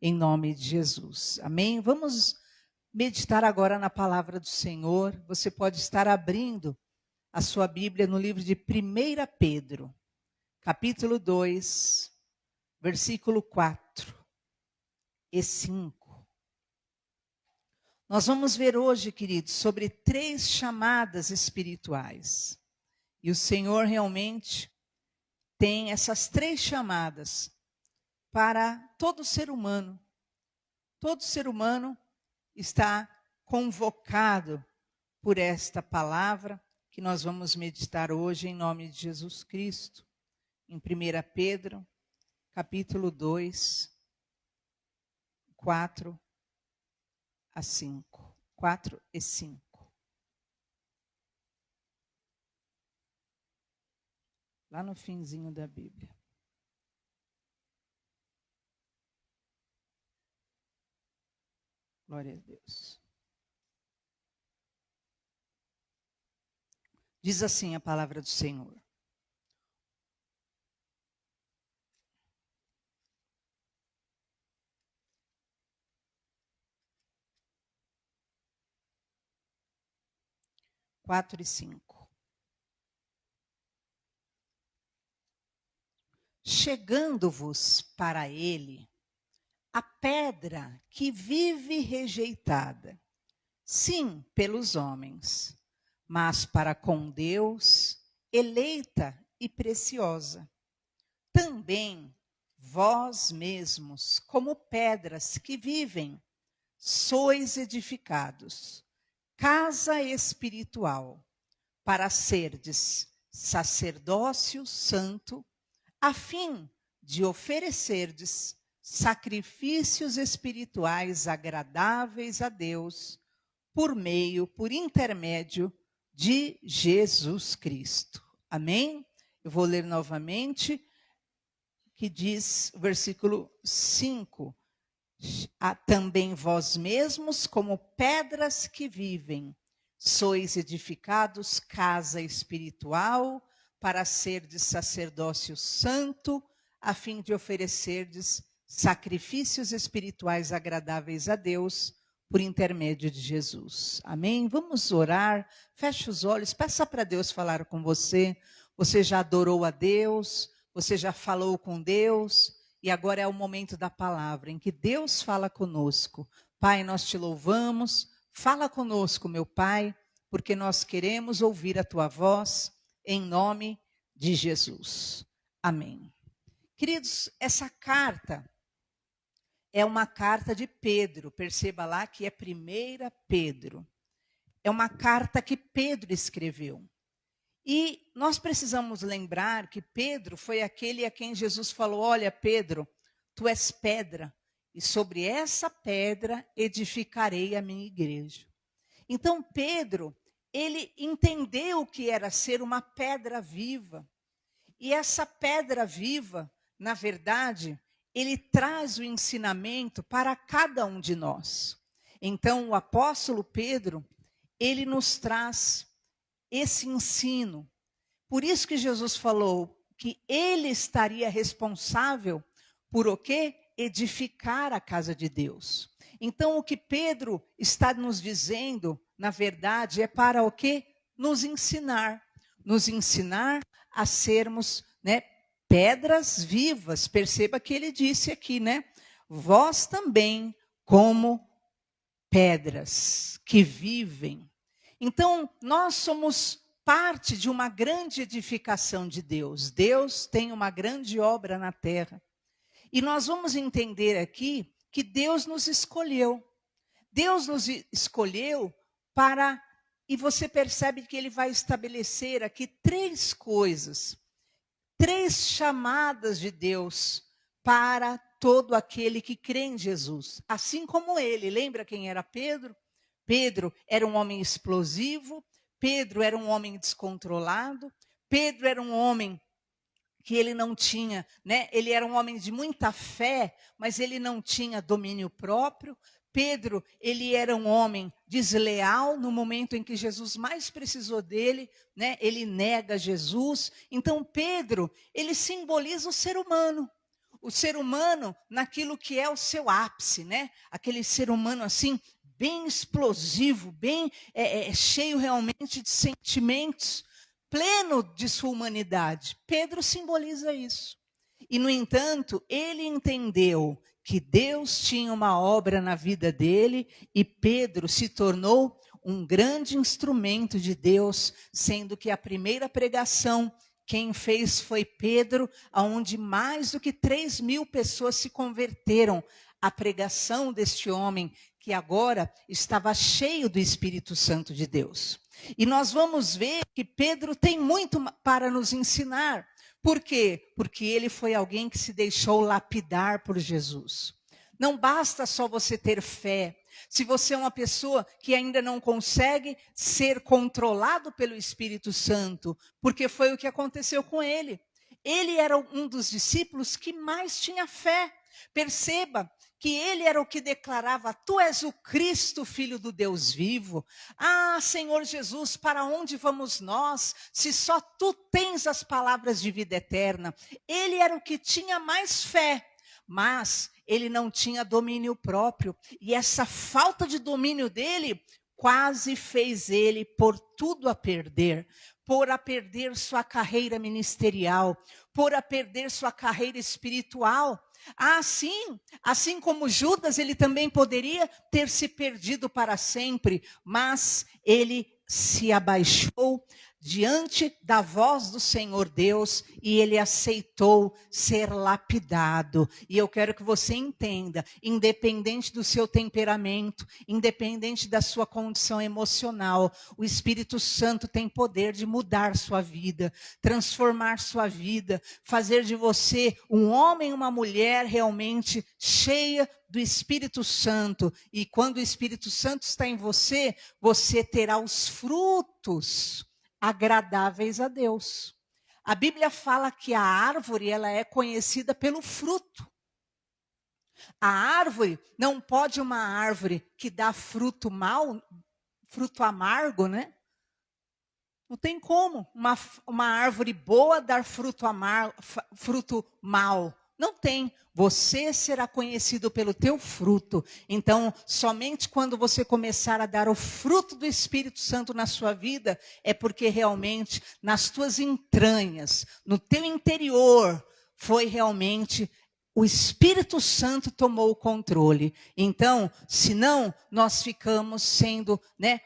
em nome de Jesus. Amém? Vamos meditar agora na palavra do Senhor. Você pode estar abrindo a sua Bíblia no livro de 1 Pedro, capítulo 2, versículo 4 e 5. Nós vamos ver hoje, queridos, sobre 3 chamadas espirituais. E o Senhor realmente tem essas 3 chamadas para todo ser humano. Todo ser humano está convocado por esta palavra que nós vamos meditar hoje em nome de Jesus Cristo. Em 1 Pedro, capítulo 2, 4 a 5. 4 e 5. Lá no finzinho da Bíblia. Glória a Deus. Diz assim a palavra do Senhor. Quatro e 5. Chegando-vos para ele, a pedra que vive rejeitada, sim, pelos homens, mas para com Deus, eleita e preciosa. Também vós mesmos, como pedras que vivem, sois edificados, casa espiritual, para serdes sacerdócio santo, a fim de oferecerdes sacrifícios espirituais agradáveis a Deus, por intermédio de Jesus Cristo. Amém? Eu vou ler novamente, que diz, versículo 5. Também vós mesmos, como pedras que vivem, sois edificados casa espiritual, para serdes sacerdócio santo, a fim de oferecerdes sacrifícios espirituais agradáveis a Deus, por intermédio de Jesus. Amém? Vamos orar, feche os olhos, peça para Deus falar com você. Você já adorou a Deus, você já falou com Deus, e agora é o momento da palavra, em que Deus fala conosco. Pai, nós te louvamos, fala conosco, meu Pai, porque nós queremos ouvir a tua voz, em nome de Jesus. Amém. Queridos, essa carta é uma carta de Pedro, perceba lá que é 1 Pedro. É uma carta que Pedro escreveu. E nós precisamos lembrar que Pedro foi aquele a quem Jesus falou: olha, Pedro, tu és pedra, e sobre essa pedra edificarei a minha igreja. Então Pedro, ele entendeu o que era ser uma pedra viva. E essa pedra viva, na verdade, ele traz o ensinamento para cada um de nós. Então, o apóstolo Pedro, ele nos traz esse ensino. Por isso que Jesus falou que ele estaria responsável por o quê? Edificar a casa de Deus. Então, o que Pedro está nos dizendo, na verdade, é para o quê? Nos ensinar a sermos, pedras vivas. Perceba que ele disse aqui, vós também como pedras que vivem. Então, nós somos parte de uma grande edificação de Deus. Deus tem uma grande obra na terra. E nós vamos entender aqui que Deus nos escolheu. Deus nos escolheu para... E você percebe que ele vai estabelecer aqui 3 coisas. 3 chamadas de Deus para todo aquele que crê em Jesus. Assim como ele. Lembra quem era Pedro? Pedro era um homem explosivo. Pedro era um homem descontrolado. Pedro era um homem que ele não tinha, ele era um homem de muita fé, mas ele não tinha domínio próprio. Pedro, ele era um homem desleal no momento em que Jesus mais precisou dele, ele nega Jesus. Então Pedro, ele simboliza o ser humano. o ser humano naquilo que é o seu ápice, né? Aquele ser humano assim, bem explosivo, bem cheio realmente de sentimentos, pleno de sua humanidade. Pedro simboliza isso. E, no entanto, ele entendeu que Deus tinha uma obra na vida dele e Pedro se tornou um grande instrumento de Deus, sendo que a primeira pregação quem fez foi Pedro, onde mais do que 3.000 pessoas se converteram à pregação deste homem, que agora estava cheio do Espírito Santo de Deus. E nós vamos ver que Pedro tem muito para nos ensinar. Por quê? Porque ele foi alguém que se deixou lapidar por Jesus. Não basta só você ter fé. Se você é uma pessoa que ainda não consegue ser controlado pelo Espírito Santo, porque foi o que aconteceu com ele. Ele era um dos discípulos que mais tinha fé. Perceba que ele era o que declarava: tu és o Cristo, Filho do Deus vivo. Ah, Senhor Jesus, para onde vamos nós, se só tu tens as palavras de vida eterna? Ele era o que tinha mais fé. Mas ele não tinha domínio próprio. E essa falta de domínio dele quase fez ele pôr tudo a perder. Pôr a perder sua carreira ministerial. Pôr a perder sua carreira espiritual. Assim como Judas, ele também poderia ter se perdido para sempre. Mas ele se abaixou diante da voz do Senhor Deus e ele aceitou ser lapidado. E eu quero que você entenda, independente do seu temperamento, independente da sua condição emocional, o Espírito Santo tem poder de mudar sua vida, transformar sua vida, fazer de você um homem e uma mulher realmente cheia do Espírito Santo. E quando o Espírito Santo está em você, você terá os frutos agradáveis a Deus. A Bíblia fala que a árvore, ela é conhecida pelo fruto. A árvore, não pode uma árvore que dá fruto mau, fruto amargo, né? Não tem como uma árvore boa dar fruto amargo, fruto mau. Não tem. Você será conhecido pelo teu fruto. Então, somente quando você começar a dar o fruto do Espírito Santo na sua vida, é porque realmente nas tuas entranhas, no teu interior, foi realmente o Espírito Santo tomou o controle. Então, senão, nós ficamos sendo,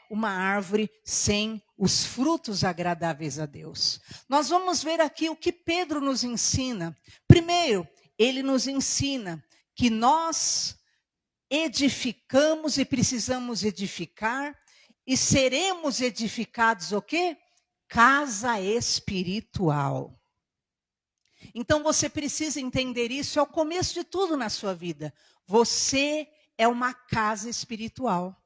uma árvore sem os frutos agradáveis a Deus. Nós vamos ver aqui o que Pedro nos ensina. Primeiro, ele nos ensina que nós edificamos e precisamos edificar e seremos edificados o quê? Casa espiritual. Então você precisa entender isso, é o começo de tudo na sua vida. Você é uma casa espiritual.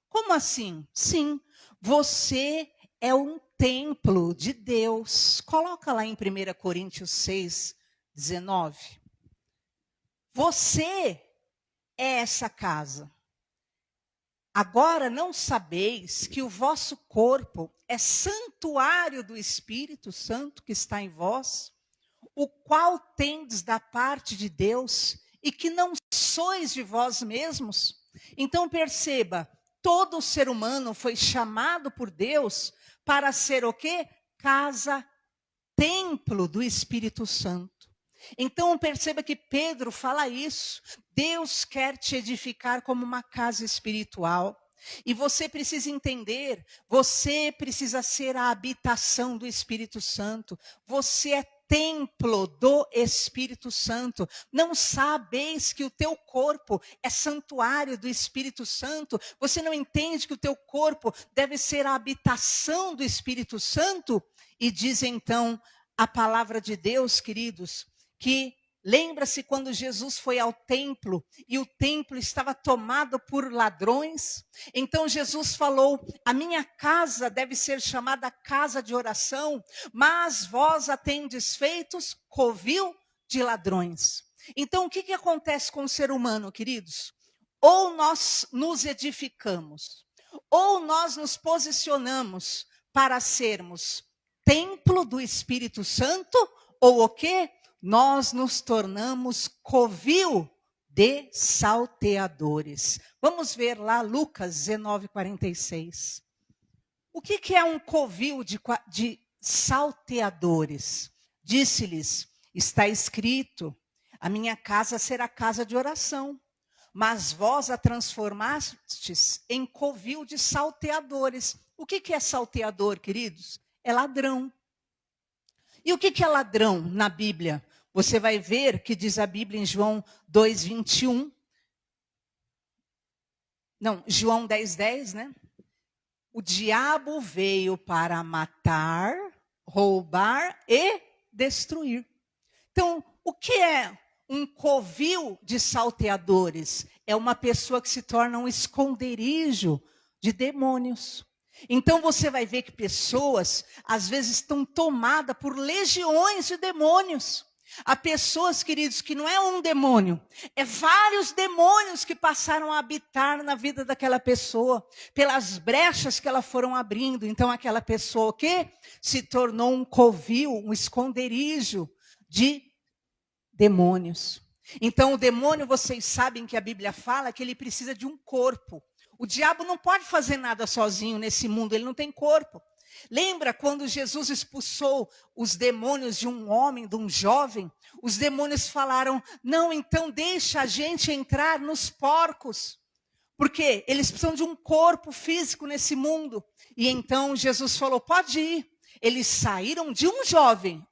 Como assim? Sim, você é um templo de Deus. Coloca lá em 1 Coríntios 6, 19. Você é essa casa. Agora não sabeis que o vosso corpo é santuário do Espírito Santo que está em vós, o qual tendes da parte de Deus e que não sois de vós mesmos? Então perceba, todo ser humano foi chamado por Deus para ser o quê? Casa, templo do Espírito Santo. Então perceba que Pedro fala isso. Deus quer te edificar como uma casa espiritual. E você precisa entender, você precisa ser a habitação do Espírito Santo. Você é templo do Espírito Santo. Não sabeis que o teu corpo é santuário do Espírito Santo? Você não entende que o teu corpo deve ser a habitação do Espírito Santo? E diz então a palavra de Deus, queridos, que lembra-se quando Jesus foi ao templo e o templo estava tomado por ladrões? Então Jesus falou: a minha casa deve ser chamada casa de oração, mas vós a tendes feitos covil de ladrões. Então o que acontece com o ser humano, queridos? Ou nós nos edificamos, ou nós nos posicionamos para sermos templo do Espírito Santo, ou o quê? nós nos tornamos covil de salteadores. Vamos ver lá Lucas 19:46. O que é um covil de salteadores? Disse-lhes, está escrito, a minha casa será casa de oração, mas vós a transformastes em covil de salteadores. O que é salteador, queridos? É ladrão. E o que é ladrão na Bíblia? Você vai ver que diz a Bíblia em João 2:21. Não, João 10:10, né? O diabo veio para matar, roubar e destruir. Então, o que é um covil de salteadores? É uma pessoa que se torna um esconderijo de demônios. Então você vai ver que pessoas, às vezes, estão tomadas por legiões de demônios. Há pessoas, queridos, que não é um demônio, é vários demônios que passaram a habitar na vida daquela pessoa, pelas brechas que elas foram abrindo. Então aquela pessoa, o quê? Se tornou um covil, um esconderijo de demônios. Então o demônio, vocês sabem que a Bíblia fala que ele precisa de um corpo. O diabo não pode fazer nada sozinho nesse mundo, ele não tem corpo. Lembra quando Jesus expulsou os demônios de um homem, de um jovem? Os demônios falaram, não, então deixa a gente entrar nos porcos. Porque eles precisam de um corpo físico nesse mundo. E então Jesus falou, pode ir. Eles saíram de um jovem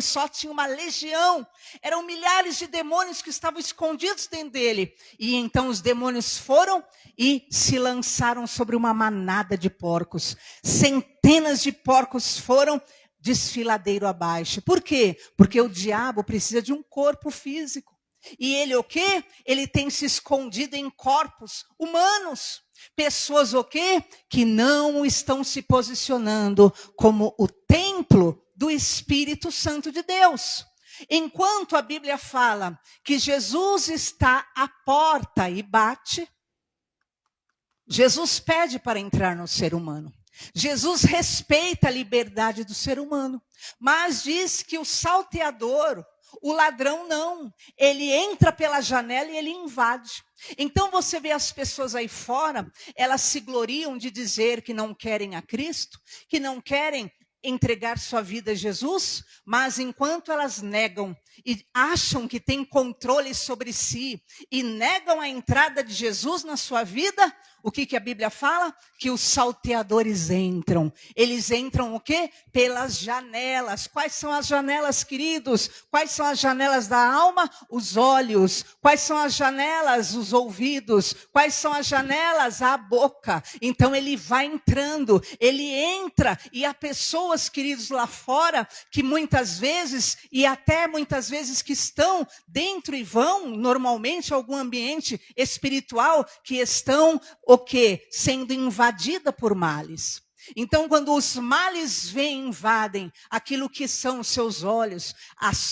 só tinha uma legião. Eram milhares de demônios que estavam escondidos dentro dele. E então os demônios foram e se lançaram sobre uma manada de porcos. Centenas de porcos foram desfiladeiro abaixo. Por quê? Porque o diabo precisa de um corpo físico. E ele o quê? Ele tem se escondido em corpos humanos. Pessoas o quê? Que não estão se posicionando como o templo do Espírito Santo de Deus. Enquanto a Bíblia fala que Jesus está à porta e bate, Jesus pede para entrar no ser humano. Jesus respeita a liberdade do ser humano, mas diz que o salteador, o ladrão não, ele entra pela janela e ele invade. Então você vê as pessoas aí fora, elas se gloriam de dizer que não querem a Cristo, que não querem entregar sua vida a Jesus, mas enquanto elas negam e acham que têm controle sobre si e negam a entrada de Jesus na sua vida, o que a Bíblia fala? Que os salteadores entram. Eles entram o quê? Pelas janelas. Quais são as janelas, queridos? Quais são as janelas da alma? Os olhos. Quais são as janelas? Os ouvidos. Quais são as janelas? A boca. Então ele vai entrando, ele entra, e há pessoas, queridos, lá fora, que muitas vezes, e até muitas vezes que estão dentro e vão, normalmente, a algum ambiente espiritual, que estão o quê? Sendo invadida por males. Então, quando os males vêm e invadem aquilo que são os seus olhos,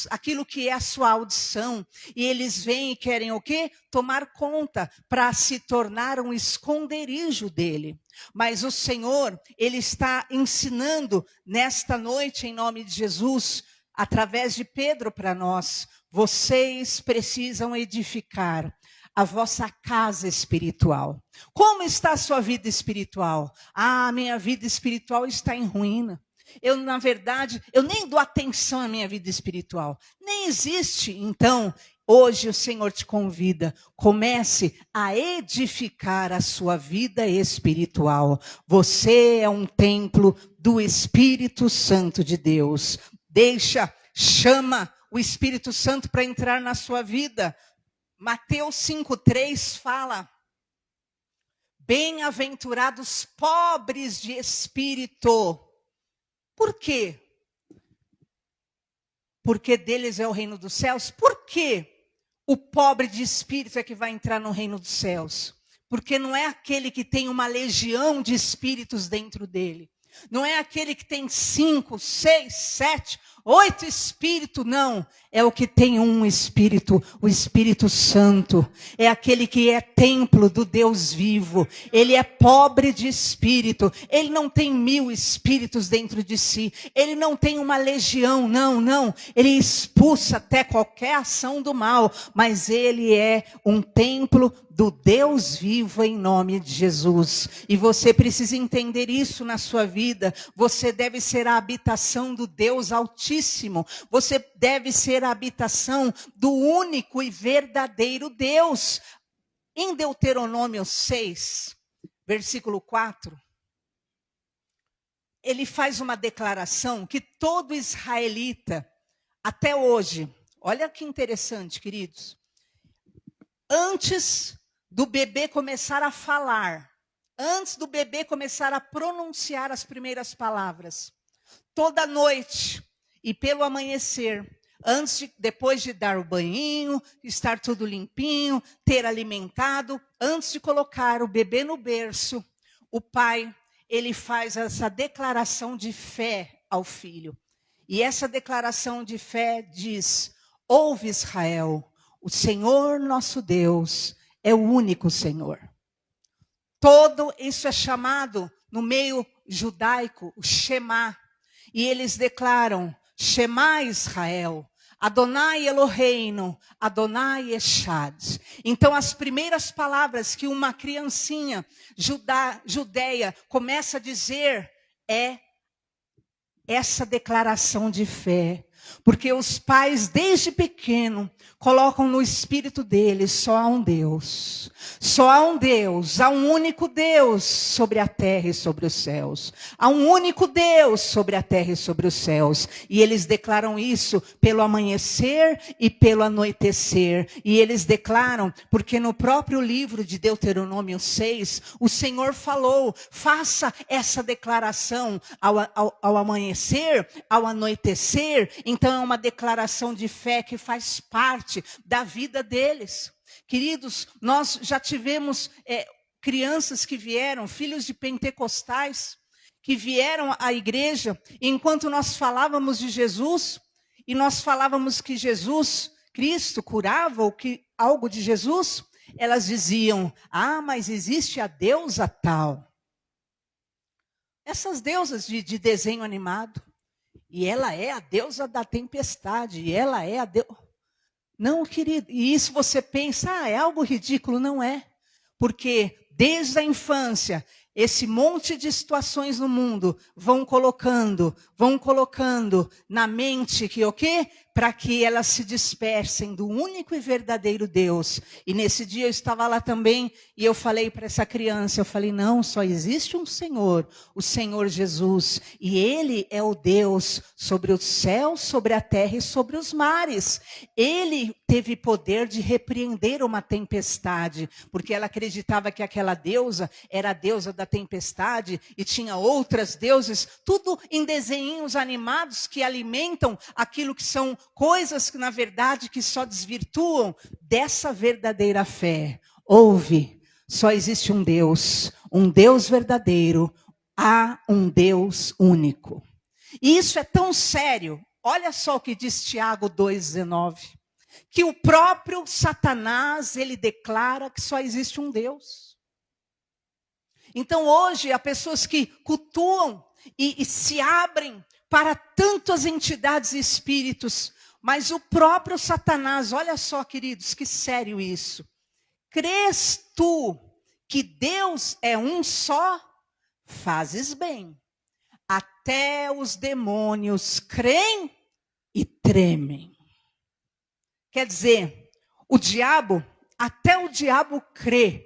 aquilo que é a sua audição, e eles vêm e querem o quê? Tomar conta para se tornar um esconderijo dele. Mas o Senhor, Ele está ensinando nesta noite, em nome de Jesus, através de Pedro para nós, vocês precisam edificar a vossa casa espiritual. Como está a sua vida espiritual? Ah, minha vida espiritual está em ruína. Na verdade, eu nem dou atenção à minha vida espiritual. Nem existe. Então, hoje o Senhor te convida, comece a edificar a sua vida espiritual. Você é um templo do Espírito Santo de Deus. Chama o Espírito Santo para entrar na sua vida. Mateus 5:3 fala, bem-aventurados pobres de espírito. Por quê? Porque deles é o reino dos céus. Por quê? O pobre de espírito é que vai entrar no reino dos céus. Porque não é aquele que tem uma legião de espíritos dentro dele. Não é aquele que tem 5, 6, 7 8 espíritos, não. É o que tem um espírito, o Espírito Santo. É aquele que é templo do Deus vivo. Ele é pobre de espírito. Ele não tem 1000 espíritos dentro de si. Ele não tem uma legião, não. Ele expulsa até qualquer ação do mal. Mas ele é um templo do Deus vivo em nome de Jesus. E você precisa entender isso na sua vida. Você deve ser a habitação do Deus Altíssimo. Você deve ser a habitação do único e verdadeiro Deus. Em Deuteronômio 6, versículo 4, ele faz uma declaração que todo israelita, até hoje, olha que interessante, queridos, antes do bebê começar a falar, antes do bebê começar a pronunciar as primeiras palavras, toda noite e pelo amanhecer, depois de dar o banhinho, estar tudo limpinho, ter alimentado, antes de colocar o bebê no berço, o pai, ele faz essa declaração de fé ao filho. E essa declaração de fé diz: ouve Israel, o Senhor nosso Deus é o único Senhor. Todo isso é chamado no meio judaico, o Shema. E eles declaram: Shema Israel, Adonai Eloheinu, Adonai Echad. Então as primeiras palavras que uma criancinha judeia começa a dizer é essa declaração de fé. Porque os pais, desde pequeno, colocam no espírito deles: só há um Deus. Só há um Deus, há um único Deus sobre a terra e sobre os céus. Há um único Deus sobre a terra e sobre os céus. E eles declaram isso pelo amanhecer e pelo anoitecer. E eles declaram, porque no próprio livro de Deuteronômio 6, o Senhor falou: faça essa declaração ao amanhecer, ao anoitecer. Então é uma declaração de fé que faz parte da vida deles. Queridos, nós já tivemos crianças que vieram, filhos de pentecostais, que vieram à igreja, e enquanto nós falávamos de Jesus, e nós falávamos que Jesus, Cristo, curava ou que algo de Jesus, elas diziam: ah, mas existe a deusa tal. Essas deusas de desenho animado. E ela é a deusa da tempestade. E ela é a deusa... Não, querido. E isso você pensa, é algo ridículo. Não é. Porque desde a infância, esse monte de situações no mundo vão colocando na mente que o quê? Para que elas se dispersem do único e verdadeiro Deus. E nesse dia eu estava lá também e eu falei para essa criança, eu falei: não, só existe um Senhor, o Senhor Jesus. E Ele é o Deus sobre o céu, sobre a terra e sobre os mares. Ele teve poder de repreender uma tempestade, porque ela acreditava que aquela deusa era a deusa da tempestade e tinha outras deuses, tudo em desenhinhos animados que alimentam aquilo que são coisas que, na verdade, que só desvirtuam dessa verdadeira fé. Ouve, só existe um Deus verdadeiro, há um Deus único. E isso é tão sério, olha só o que diz Tiago 2,19, que o próprio Satanás, ele declara que só existe um Deus. Então hoje há pessoas que cultuam e se abrem para tantas entidades e espíritos, mas o próprio Satanás, olha só, queridos, que sério isso. Crês tu que Deus é um só? Fazes bem. Até os demônios creem e tremem. Quer dizer, até o diabo crê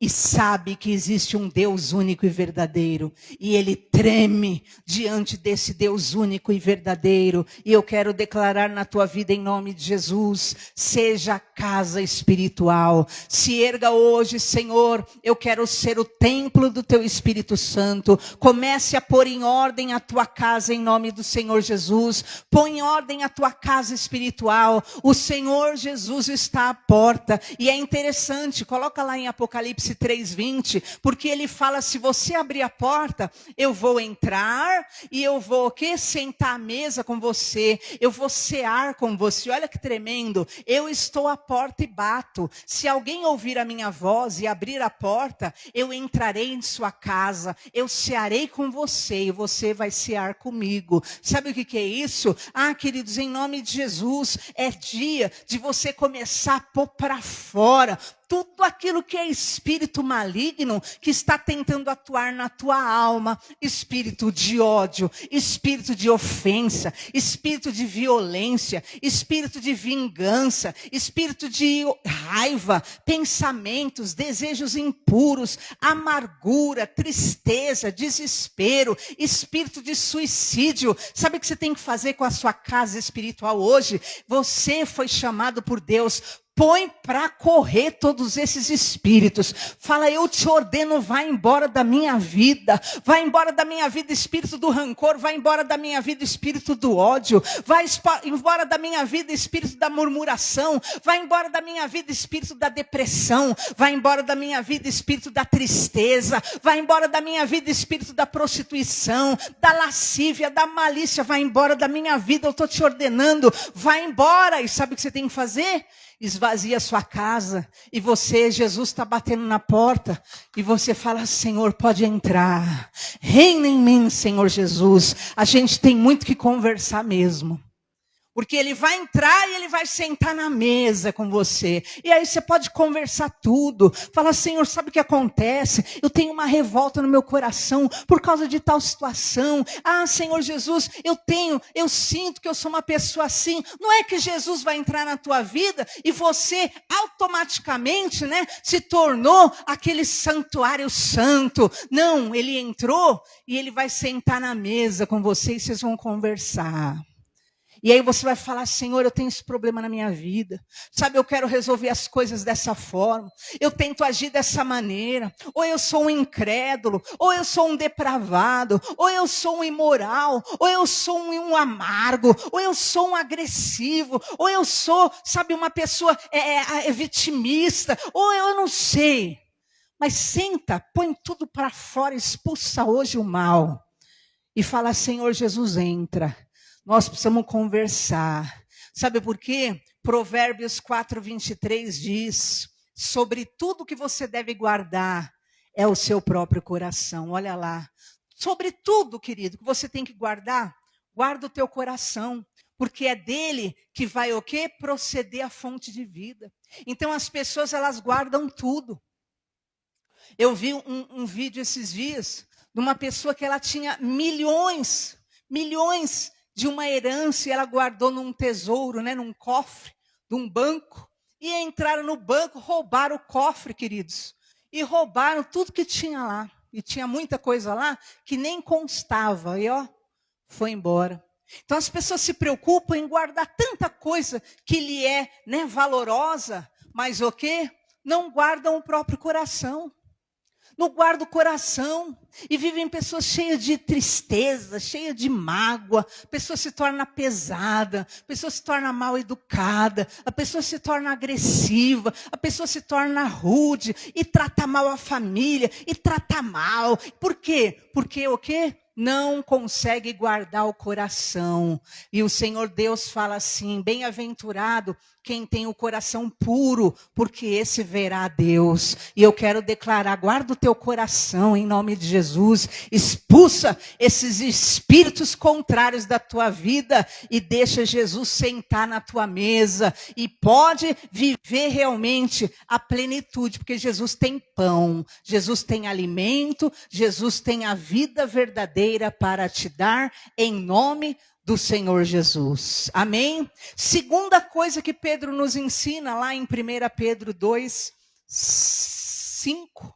e sabe que existe um Deus único e verdadeiro. E ele treme diante desse Deus único e verdadeiro. E eu quero declarar na tua vida, em nome de Jesus, seja casa espiritual. Se erga hoje, Senhor, eu quero ser o templo do teu Espírito Santo. Comece a pôr em ordem a tua casa em nome do Senhor Jesus. Põe em ordem a tua casa espiritual. O Senhor Jesus está à porta. E é interessante, coloca lá em Apocalipse Apocalipse 3:20, porque ele fala, se você abrir a porta, eu vou entrar e eu vou o quê? Sentar à mesa com você, eu vou cear com você. Olha que tremendo, eu estou à porta e bato. Se alguém ouvir a minha voz e abrir a porta, eu entrarei em sua casa, eu cearei com você e você vai cear comigo. Sabe o que é isso? Ah, queridos, em nome de Jesus, é dia de você começar a pôr para fora tudo aquilo que é espírito maligno que está tentando atuar na tua alma. Espírito de ódio, espírito de ofensa, espírito de violência, espírito de vingança, espírito de raiva, pensamentos, desejos impuros, amargura, tristeza, desespero, espírito de suicídio. Sabe o que você tem que fazer com a sua casa espiritual hoje? Você foi chamado por Deus. Põe para correr todos esses espíritos. Fala, eu te ordeno, vai embora da minha vida. Vai embora da minha vida, espírito do rancor. Vai embora da minha vida, espírito do ódio. Vai embora da minha vida, espírito da murmuração. Vai embora da minha vida, espírito da depressão. Vai embora da minha vida, espírito da tristeza. Vai embora da minha vida, espírito da prostituição, da lascívia, da malícia. Vai embora da minha vida, eu estou te ordenando. Vai embora. E sabe o que você tem que fazer? Esvazia a sua casa e você, Jesus está batendo na porta e você fala, Senhor, pode entrar, reina em mim, Senhor Jesus. A gente tem muito que conversar mesmo. Porque ele vai entrar e ele vai sentar na mesa com você. E aí você pode conversar tudo. Fala, Senhor, sabe o que acontece? Eu tenho uma revolta no meu coração por causa de tal situação. Ah, Senhor Jesus, eu sinto que eu sou uma pessoa assim. Não é que Jesus vai entrar na tua vida e você automaticamente, se tornou aquele santuário santo. Não, ele entrou e ele vai sentar na mesa com você e vocês vão conversar. E aí você vai falar, Senhor, eu tenho esse problema na minha vida. Sabe, eu quero resolver as coisas dessa forma. Eu tento agir dessa maneira. Ou eu sou um incrédulo, ou eu sou um depravado, ou eu sou um imoral, ou eu sou um amargo, ou eu sou um agressivo, ou eu sou, sabe, uma pessoa vitimista, ou eu não sei. Mas senta, põe tudo para fora, expulsa hoje o mal. E fala, Senhor Jesus, entra. Nós precisamos conversar. Sabe por quê? Provérbios 4:23 diz, sobre tudo que você deve guardar é o seu próprio coração. Olha lá. Sobre tudo, querido, que você tem que guardar, guarda o teu coração. Porque é dele que vai o quê? Proceder a fonte de vida. Então as pessoas, elas guardam tudo. Eu vi um vídeo esses dias de uma pessoa que ela tinha milhões de uma herança e ela guardou num tesouro, num cofre de um banco. E entraram no banco, roubaram o cofre, queridos. E roubaram tudo que tinha lá. E tinha muita coisa lá que nem constava. E foi embora. Então as pessoas se preocupam em guardar tanta coisa que lhe é valorosa. Mas o quê? Não guardam o próprio coração. Não guarda o coração e vivem pessoas cheias de tristeza, cheias de mágoa. A pessoa se torna pesada, a pessoa se torna mal educada, a pessoa se torna agressiva, a pessoa se torna rude e trata mal a família, e trata mal. Por quê? Porque o quê? Não consegue guardar o coração. E o Senhor Deus fala assim, bem-aventurado quem tem o coração puro, porque esse verá a Deus. E eu quero declarar, guarda o teu coração em nome de Jesus. Expulsa esses espíritos contrários da tua vida e deixa Jesus sentar na tua mesa. E pode viver realmente a plenitude, porque Jesus tem pão, Jesus tem alimento, Jesus tem a vida verdadeira para te dar em nome do Senhor Jesus. Amém? Segunda coisa que Pedro nos ensina lá em 1 Pedro 2:5.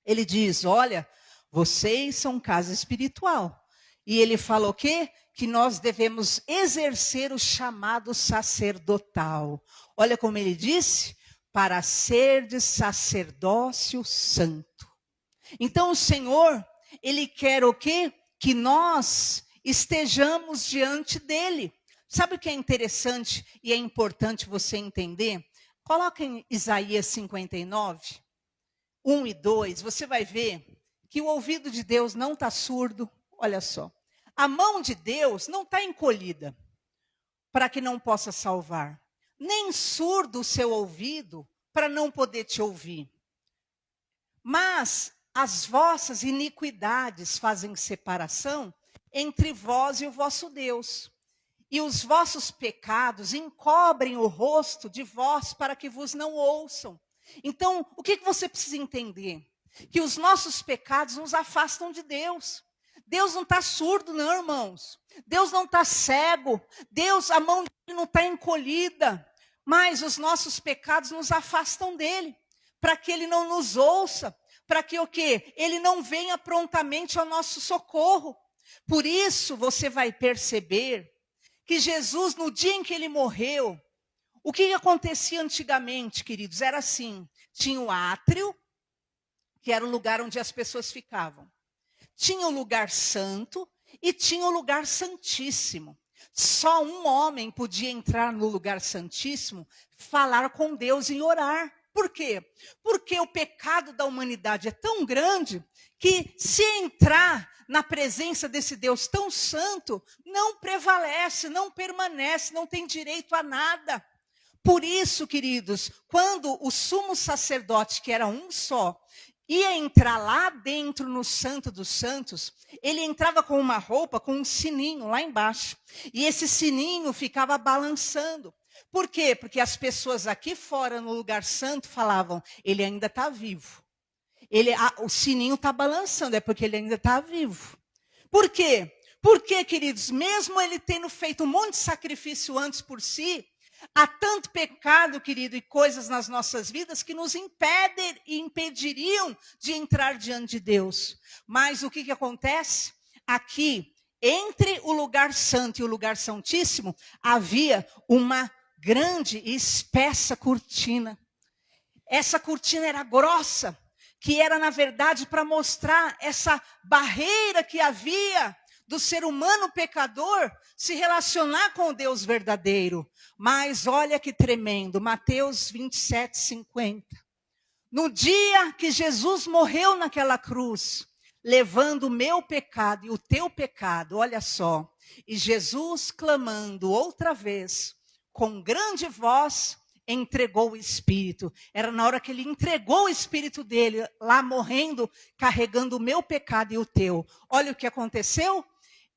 Ele diz, olha, vocês são casa espiritual. E ele fala o quê? Que nós devemos exercer o chamado sacerdotal. Olha como ele disse, para ser de sacerdócio santo. Então o Senhor, ele quer o quê? Que nós estejamos diante dele. Sabe o que é interessante e é importante você entender? Coloca em Isaías 59. 1 e 2, você vai ver que o ouvido de Deus não está surdo. Olha só. A mão de Deus não está encolhida para que não possa salvar. Nem surdo o seu ouvido para não poder te ouvir. Mas as vossas iniquidades fazem separação entre vós e o vosso Deus. E os vossos pecados encobrem o rosto de vós para que vos não ouçam. Então, o que você precisa entender? Que os nossos pecados nos afastam de Deus. Deus não está surdo, não, irmãos. Deus não está cego. Deus, a mão dele não está encolhida. Mas os nossos pecados nos afastam dele. Para que ele não nos ouça. Para que o quê? Ele não venha prontamente ao nosso socorro. Por isso, você vai perceber que Jesus, no dia em que ele morreu, o que acontecia antigamente, queridos? Era assim, tinha o átrio, que era o lugar onde as pessoas ficavam. Tinha o lugar santo e tinha o lugar santíssimo. Só um homem podia entrar no lugar santíssimo, falar com Deus e orar. Por quê? Porque o pecado da humanidade é tão grande que se entrar na presença desse Deus tão santo, não prevalece, não permanece, não tem direito a nada. Por isso, queridos, quando o sumo sacerdote, que era um só, ia entrar lá dentro no Santo dos Santos, ele entrava com uma roupa, com um sininho lá embaixo. E esse sininho ficava balançando. Por quê? Porque as pessoas aqui fora, no lugar santo, falavam, ele ainda está vivo. O sininho está balançando, é porque ele ainda está vivo. Por quê? Porque, queridos, mesmo ele tendo feito um monte de sacrifício antes por si, há tanto pecado, querido, e coisas nas nossas vidas que nos impediriam de entrar diante de Deus. Mas o que acontece? Aqui, entre o lugar santo e o lugar santíssimo, havia uma grande e espessa cortina. Essa cortina era grossa, que era, na verdade, para mostrar essa barreira que havia do ser humano pecador se relacionar com o Deus verdadeiro. Mas olha que tremendo, Mateus 27, 50. No dia que Jesus morreu naquela cruz, levando o meu pecado e o teu pecado, olha só, e Jesus clamando outra vez, com grande voz, entregou o Espírito. Era na hora que ele entregou o Espírito dele, lá morrendo, carregando o meu pecado e o teu. Olha o que aconteceu.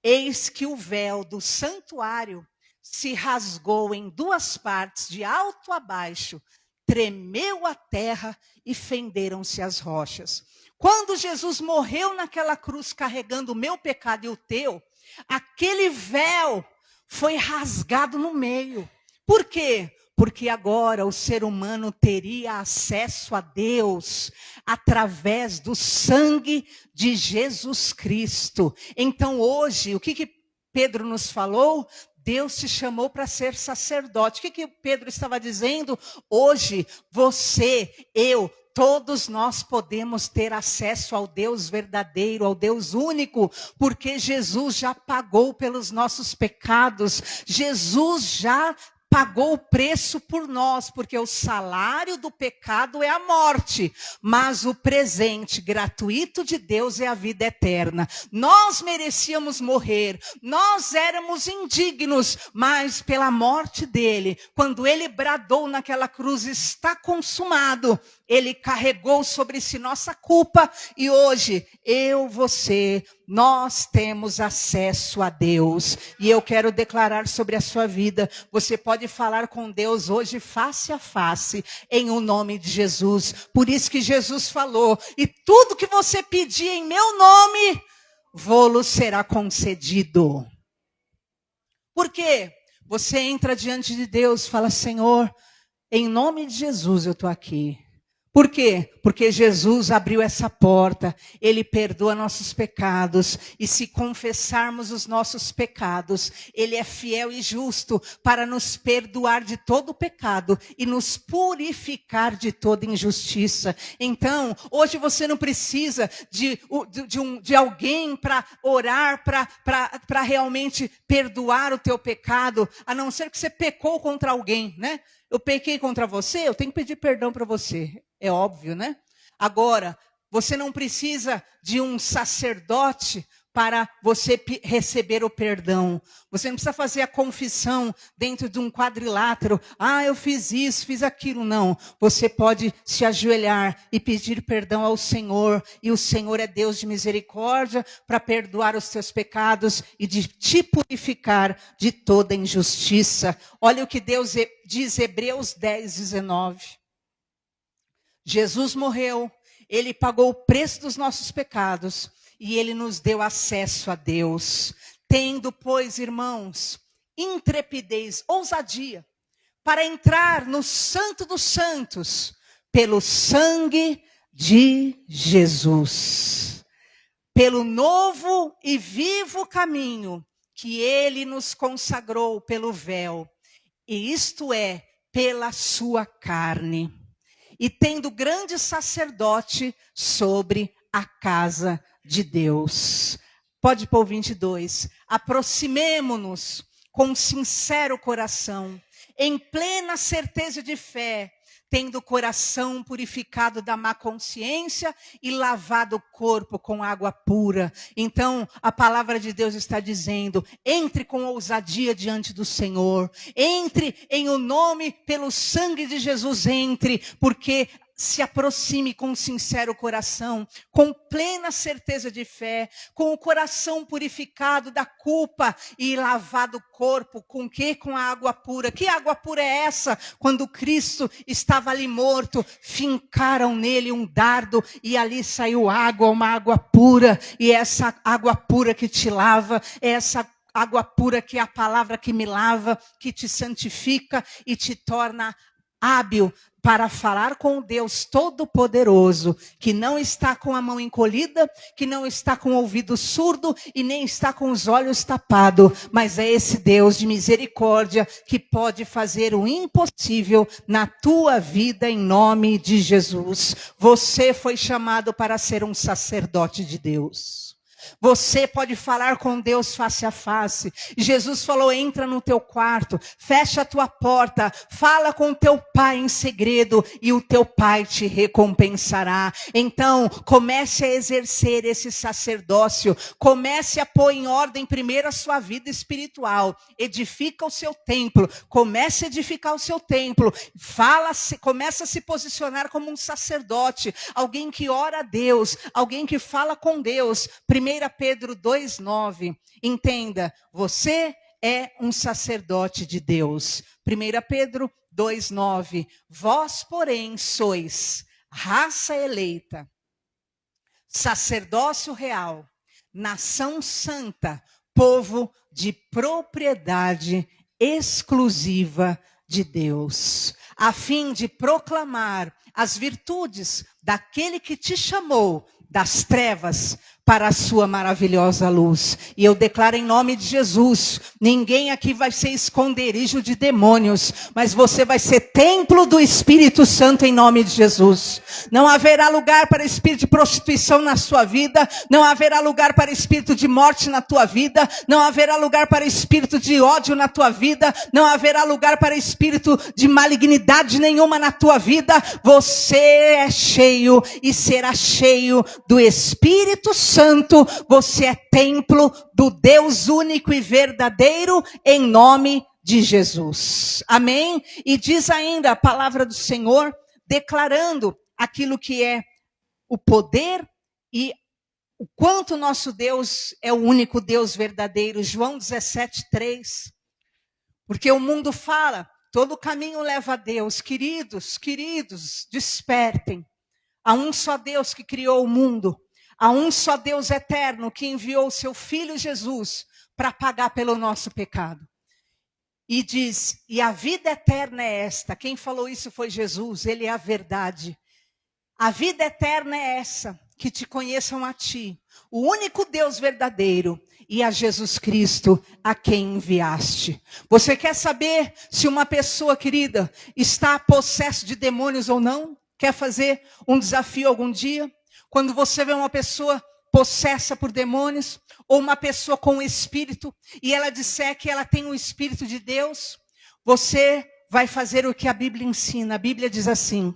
Eis que o véu do santuário se rasgou em duas partes, de alto a baixo, tremeu a terra e fenderam-se as rochas. Quando Jesus morreu naquela cruz, carregando o meu pecado e o teu, aquele véu foi rasgado no meio. Por quê? Porque agora o ser humano teria acesso a Deus através do sangue de Jesus Cristo. Então hoje, o que Pedro nos falou? Deus te chamou para ser sacerdote. O que Pedro estava dizendo? Hoje, você, eu, todos nós podemos ter acesso ao Deus verdadeiro, ao Deus único, porque Jesus já pagou pelos nossos pecados. Jesus já pagou o preço por nós, porque o salário do pecado é a morte, mas o presente gratuito de Deus é a vida eterna. Nós merecíamos morrer, nós éramos indignos, mas pela morte dele, quando ele bradou naquela cruz, está consumado, ele carregou sobre si nossa culpa, e hoje, eu, você, nós temos acesso a Deus. E eu quero declarar sobre a sua vida, você pode falar com Deus hoje face a face, em o nome de Jesus. Por isso que Jesus falou, e tudo que você pedir em meu nome, vô-lo será concedido. Por quê? Você entra diante de Deus e fala, Senhor, em nome de Jesus eu estou aqui. Por quê? Porque Jesus abriu essa porta, ele perdoa nossos pecados, e se confessarmos os nossos pecados, ele é fiel e justo para nos perdoar de todo o pecado e nos purificar de toda injustiça. Então, hoje você não precisa de alguém para orar, para realmente perdoar o teu pecado, a não ser que você pecou contra alguém, né? Eu pequei contra você, eu tenho que pedir perdão para você. É óbvio, né? Agora, você não precisa de um sacerdote para você receber o perdão. Você não precisa fazer a confissão dentro de um quadrilátero. Eu fiz isso, fiz aquilo. Não. Você pode se ajoelhar e pedir perdão ao Senhor. E o Senhor é Deus de misericórdia para perdoar os teus pecados e de te purificar de toda injustiça. Olha o que Deus diz, Hebreus 10, 19. Jesus morreu. Ele pagou o preço dos nossos pecados. E ele nos deu acesso a Deus. Tendo, pois, irmãos, intrepidez, ousadia, para entrar no Santo dos Santos, pelo sangue de Jesus. Pelo novo e vivo caminho que ele nos consagrou pelo véu. E isto é, pela sua carne. E tendo grande sacerdote sobre a casa de Deus. Pode pôr o 22. Aproximemo-nos com sincero coração, em plena certeza de fé, tendo o coração purificado da má consciência e lavado o corpo com água pura. Então, a palavra de Deus está dizendo, entre com ousadia diante do Senhor, entre em o nome, pelo sangue de Jesus, entre, porque se aproxime com sincero coração, com plena certeza de fé, com o coração purificado da culpa e lavado o corpo, com o quê? Com a água pura. Que água pura é essa? Quando Cristo estava ali morto, fincaram nele um dardo e ali saiu água, uma água pura. E essa água pura que te lava, é essa água pura que é a palavra que me lava, que te santifica e te torna hábil para falar com o Deus Todo-Poderoso, que não está com a mão encolhida, que não está com o ouvido surdo e nem está com os olhos tapados, mas é esse Deus de misericórdia que pode fazer o impossível na tua vida em nome de Jesus. Você foi chamado para ser um sacerdote de Deus. Você pode falar com Deus face a face. Jesus falou, entra no teu quarto, fecha a tua porta, fala com o teu pai em segredo e o teu pai te recompensará. Então, comece a exercer esse sacerdócio, comece a pôr em ordem primeiro a sua vida espiritual, edifica o seu templo, comece a edificar o seu templo, começa a se posicionar como um sacerdote, alguém que ora a Deus, alguém que fala com Deus. 1 Pedro 2,9, entenda, você é um sacerdote de Deus. 1 Pedro 2,9, vós, porém, sois raça eleita, sacerdócio real, nação santa, povo de propriedade exclusiva de Deus, a fim de proclamar as virtudes daquele que te chamou das trevas para a sua maravilhosa luz. E eu declaro em nome de Jesus, ninguém aqui vai ser esconderijo de demônios, mas você vai ser templo do Espírito Santo em nome de Jesus. Não haverá lugar para espírito de prostituição na sua vida, não haverá lugar para espírito de morte na tua vida, não haverá lugar para espírito de ódio na tua vida, não haverá lugar para espírito de malignidade nenhuma na tua vida. Você é cheio e será cheio do Espírito Santo. Você é templo do Deus único e verdadeiro em nome de Jesus. Amém? E diz ainda a palavra do Senhor, declarando aquilo que é o poder e o quanto nosso Deus é o único Deus verdadeiro. João 17:3. Porque o mundo fala, todo caminho leva a Deus. Queridos, despertem. Há um só Deus que criou o mundo. Há um só Deus eterno que enviou o seu Filho Jesus para pagar pelo nosso pecado. E diz, e a vida eterna é esta. Quem falou isso foi Jesus, ele é a verdade. A vida eterna é essa, que te conheçam a ti, o único Deus verdadeiro, e a Jesus Cristo, a quem enviaste. Você quer saber se uma pessoa, querida, está possessa de demônios ou não? Quer fazer um desafio algum dia? Quando você vê uma pessoa possessa por demônios, ou uma pessoa com o espírito, e ela disser que ela tem o Espírito de Deus, você vai fazer o que a Bíblia ensina. A Bíblia diz assim,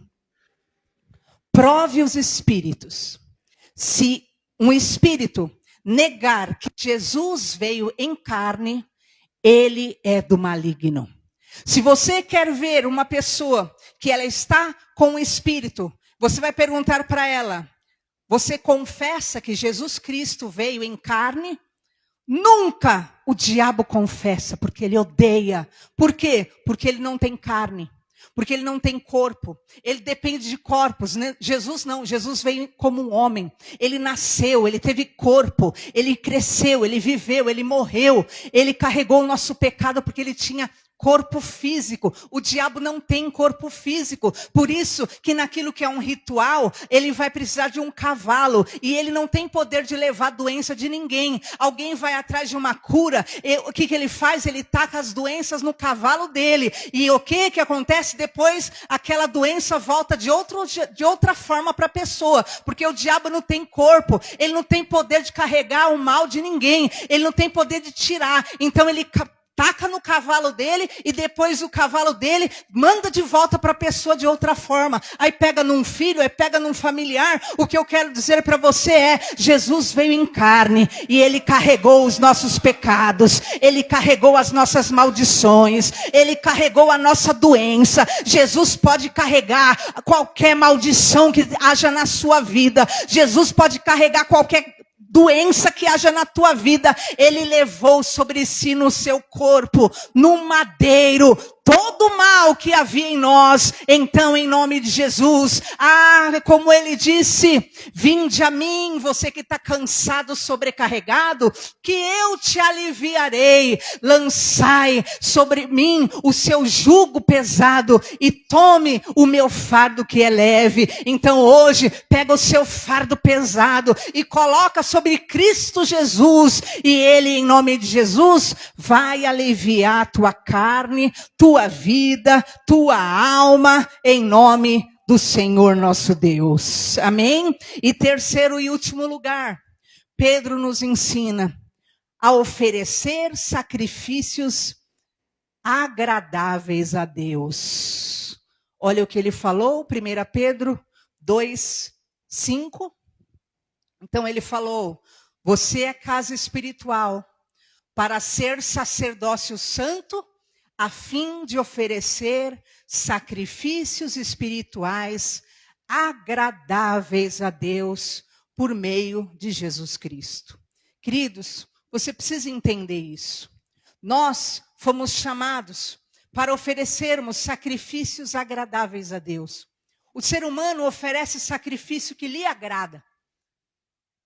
Prove os espíritos. Se um espírito negar que Jesus veio em carne, ele é do maligno. Se você quer ver uma pessoa que ela está com o espírito, você vai perguntar para ela: você confessa que Jesus Cristo veio em carne? Nunca o diabo confessa, porque ele odeia. Por quê? Porque ele não tem carne. Porque ele não tem corpo. Ele depende de corpos, né? Jesus não. Jesus veio como um homem. Ele nasceu, ele teve corpo. Ele cresceu, ele viveu, ele morreu. Ele carregou o nosso pecado porque ele tinha corpo físico. O diabo não tem corpo físico. Por isso que naquilo que é um ritual, ele vai precisar de um cavalo. E ele não tem poder de levar doença de ninguém. Alguém vai atrás de uma cura. E o que ele faz? Ele taca as doenças no cavalo dele. E o que acontece depois? Aquela doença volta de outra forma para a pessoa. Porque o diabo não tem corpo. Ele não tem poder de carregar o mal de ninguém. Ele não tem poder de tirar. Então ele taca no cavalo dele e depois o cavalo dele manda de volta para a pessoa de outra forma. Aí pega num filho, aí pega num familiar. O que eu quero dizer para você é: Jesus veio em carne e ele carregou os nossos pecados. Ele carregou as nossas maldições. Ele carregou a nossa doença. Jesus pode carregar qualquer maldição que haja na sua vida. Jesus pode carregar qualquer doença que haja na tua vida. Ele levou sobre si no seu corpo, no madeiro, todo o mal que havia em nós. Então, em nome de Jesus, como ele disse: vinde a mim, você que está cansado, sobrecarregado, que eu te aliviarei. Lançai sobre mim o seu jugo pesado e tome o meu fardo que é leve. Então hoje, pega o seu fardo pesado e coloca sobre Cristo Jesus, e ele, em nome de Jesus, vai aliviar tua carne, tua vida, tua alma, em nome do Senhor nosso Deus. Amém? E terceiro e último lugar, Pedro nos ensina a oferecer sacrifícios agradáveis a Deus. Olha o que ele falou, 1 Pedro 2:5. Então ele falou: você é casa espiritual para ser sacerdócio santo, a fim de oferecer sacrifícios espirituais agradáveis a Deus por meio de Jesus Cristo. Queridos, você precisa entender isso. Nós fomos chamados para oferecermos sacrifícios agradáveis a Deus. O ser humano oferece sacrifício que lhe agrada.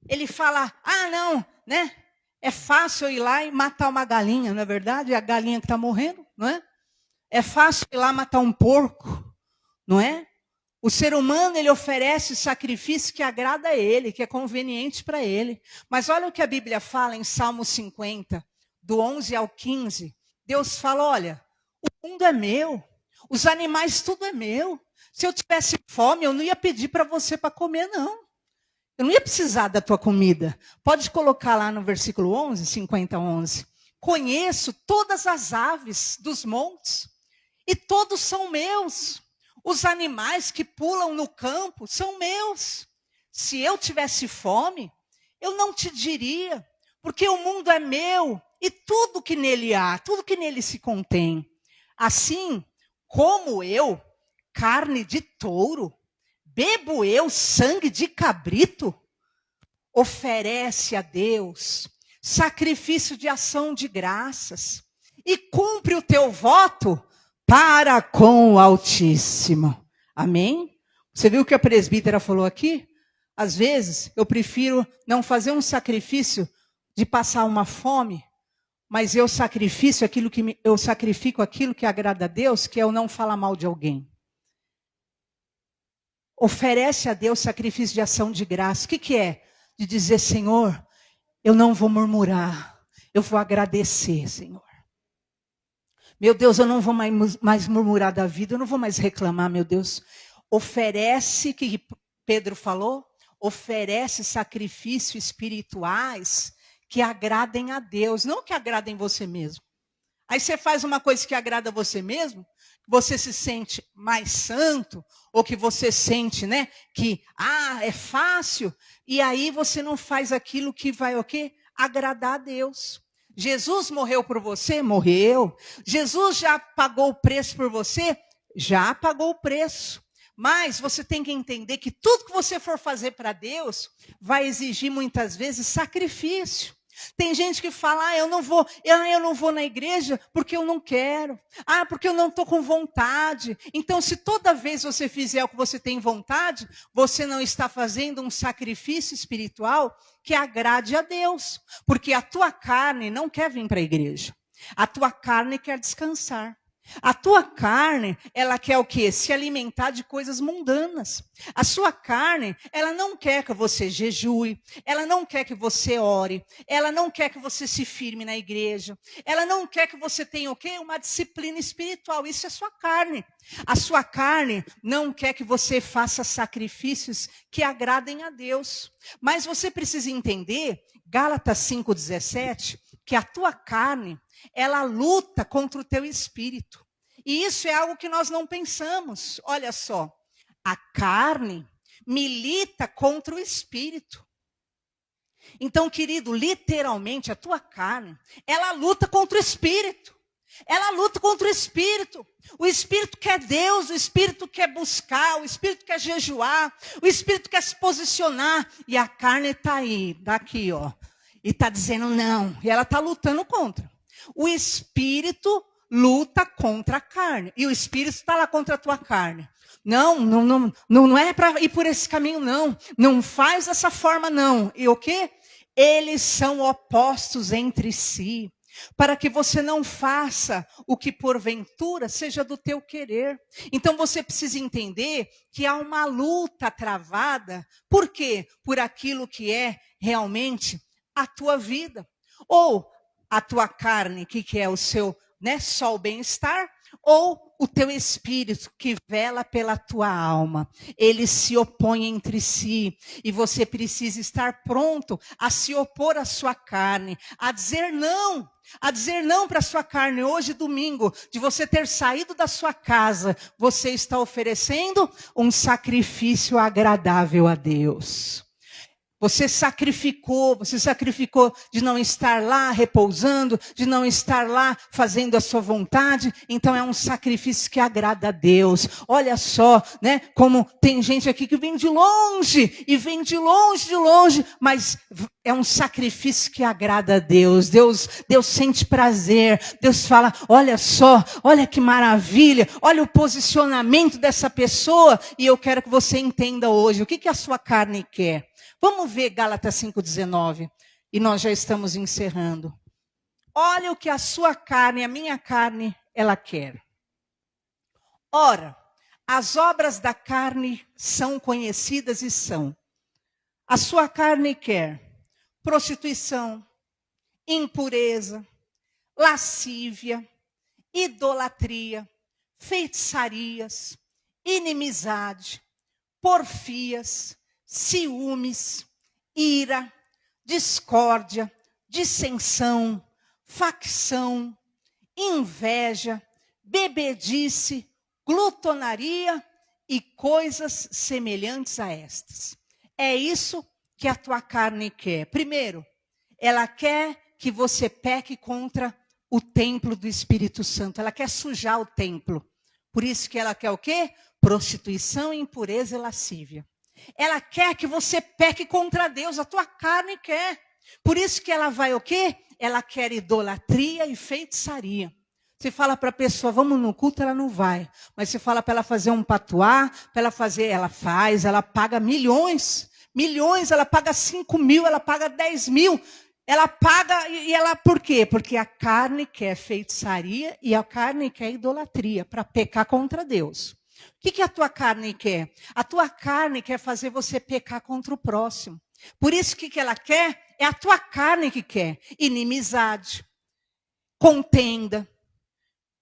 Ele fala: não, né? É fácil eu ir lá e matar uma galinha, não é verdade? É a galinha que está morrendo, não é? É fácil ir lá matar um porco, não é? O ser humano, ele oferece sacrifício que agrada a ele, que é conveniente para ele. Mas olha o que a Bíblia fala em Salmo 50, do 11 ao 15. Deus fala: olha, o mundo é meu, os animais, tudo é meu. Se eu tivesse fome, eu não ia pedir para você para comer, não. Eu não ia precisar da tua comida. Pode colocar lá no versículo 11, 50, 11. Conheço todas as aves dos montes, e todos são meus. Os animais que pulam no campo são meus. Se eu tivesse fome, eu não te diria, porque o mundo é meu, e tudo que nele há, tudo que nele se contém. Assim, como eu, carne de touro, bebo eu sangue de cabrito? Oferece a Deus sacrifício de ação de graças e cumpre o teu voto para com o Altíssimo. Amém? Você viu o que a presbítera falou aqui? Às vezes eu prefiro não fazer um sacrifício de passar uma fome, mas eu sacrifico aquilo que agrada a Deus, que é eu não falar mal de alguém. Oferece a Deus sacrifício de ação de graça. O que é? De dizer: Senhor, eu não vou murmurar, eu vou agradecer, Senhor. Meu Deus, eu não vou mais murmurar da vida, eu não vou mais reclamar, meu Deus. Oferece, que Pedro falou, oferece sacrifícios espirituais que agradem a Deus, não que agradem você mesmo. Aí você faz uma coisa que agrada a você mesmo, você se sente mais santo, ou que você sente, né, que, é fácil, e aí você não faz aquilo que vai o quê? Agradar a Deus. Jesus morreu por você? Morreu. Jesus já pagou o preço por você? Já pagou o preço. Mas você tem que entender que tudo que você for fazer para Deus vai exigir muitas vezes sacrifício. Tem gente que fala, eu não vou na igreja porque eu não quero. Porque eu não estou com vontade. Então, se toda vez você fizer o que você tem vontade, você não está fazendo um sacrifício espiritual que agrade a Deus. Porque a tua carne não quer vir para a igreja. A tua carne quer descansar. A tua carne, ela quer o quê? Se alimentar de coisas mundanas. A sua carne, ela não quer que você jejue, ela não quer que você ore, ela não quer que você se firme na igreja, ela não quer que você tenha o quê? Uma disciplina espiritual. Isso é sua carne. A sua carne não quer que você faça sacrifícios que agradem a Deus. Mas você precisa entender, Gálatas 5,17, que a tua carne, ela luta contra o teu espírito. E isso é algo que nós não pensamos. Olha só, a carne milita contra o espírito. Então, querido, literalmente a tua carne, ela luta contra o espírito. Ela luta contra o espírito. O espírito quer Deus, o espírito quer buscar, o espírito quer jejuar, o espírito quer se posicionar. E a carne está aí, daqui, ó. E está dizendo não. E ela está lutando contra. O espírito luta contra a carne. E o espírito está lá contra a tua carne. Não é para ir por esse caminho, não. Não faz dessa forma, não. E o quê? Eles são opostos entre si. Para que você não faça o que porventura seja do teu querer. Então você precisa entender que há uma luta travada. Por quê? Por aquilo que é realmente a tua vida. Ou a tua carne, que é o seu, só o bem-estar, ou o teu espírito, que vela pela tua alma. Eles se opõem entre si, e você precisa estar pronto a se opor à sua carne, a dizer não para a sua carne. Hoje, domingo, de você ter saído da sua casa, você está oferecendo um sacrifício agradável a Deus. Você sacrificou de não estar lá repousando, de não estar lá fazendo a sua vontade. Então é um sacrifício que agrada a Deus. Olha só, como tem gente aqui que vem de longe, e vem de longe, mas é um sacrifício que agrada a Deus. Deus sente prazer. Deus fala, olha só, olha que maravilha, olha o posicionamento dessa pessoa. E eu quero que você entenda hoje, o que a sua carne quer? Vamos ver Gálatas 5,19, e nós já estamos encerrando. Olha o que a sua carne, a minha carne, ela quer. Ora, as obras da carne são conhecidas e são. A sua carne quer prostituição, impureza, lascívia, idolatria, feitiçarias, inimizade, porfias, ciúmes, ira, discórdia, dissensão, facção, inveja, bebedice, glutonaria e coisas semelhantes a estas. É isso que a tua carne quer. Primeiro, ela quer que você peque contra o templo do Espírito Santo. Ela quer sujar o templo. Por isso que ela quer o quê? Prostituição, impureza e lascívia. Ela quer que você peque contra Deus, a tua carne quer. Por isso que ela vai o quê? Ela quer idolatria e feitiçaria. Você fala para a pessoa, vamos no culto, ela não vai. Mas você fala para ela fazer um patuá, para ela fazer, ela faz, ela paga milhões, ela paga 5 mil, ela paga 10 mil. Ela paga, e ela por quê? Porque a carne quer feitiçaria e a carne quer idolatria, para pecar contra Deus. O que a tua carne quer? A tua carne quer fazer você pecar contra o próximo. Por isso que ela quer? É a tua carne que quer. Inimizade, contenda,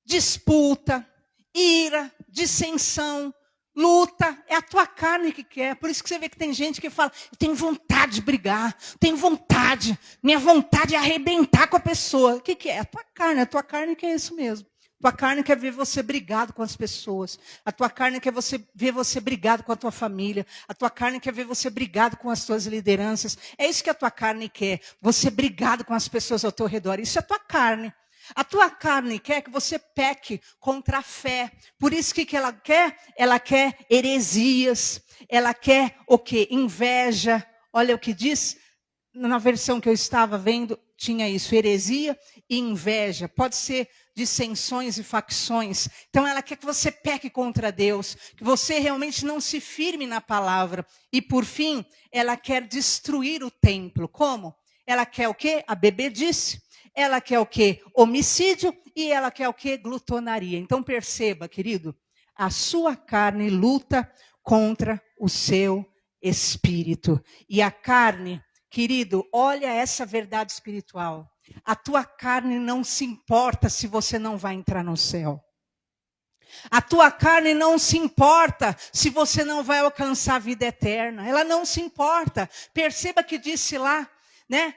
disputa, ira, dissensão, luta. É a tua carne que quer. Por isso que você vê que tem gente que fala, eu tenho vontade de brigar, tenho vontade, minha vontade é arrebentar com a pessoa. O que é? A tua carne quer isso mesmo. Tua carne quer ver você brigado com as pessoas. A tua carne quer ver você brigado com a tua família. A tua carne quer ver você brigado com as tuas lideranças. É isso que a tua carne quer. Você brigado com as pessoas ao teu redor. Isso é a tua carne. A tua carne quer que você peque contra a fé. Por isso que ela quer? Ela quer heresias. Ela quer o quê? Inveja. Olha o que diz. Na versão que eu estava vendo, tinha isso. Heresia e inveja. Pode ser dissensões e facções. Então ela quer que você peque contra Deus, que você realmente não se firme na palavra. E por fim, ela quer destruir o templo. Como? Ela quer o quê? A bebedice. Ela quer o quê? Homicídio. E ela quer o quê? Glutonaria. Então perceba, querido, a sua carne luta contra o seu espírito. E a carne, querido, olha essa verdade espiritual. A tua carne não se importa se você não vai entrar no céu. A tua carne não se importa se você não vai alcançar a vida eterna. Ela não se importa. Perceba que disse lá, né?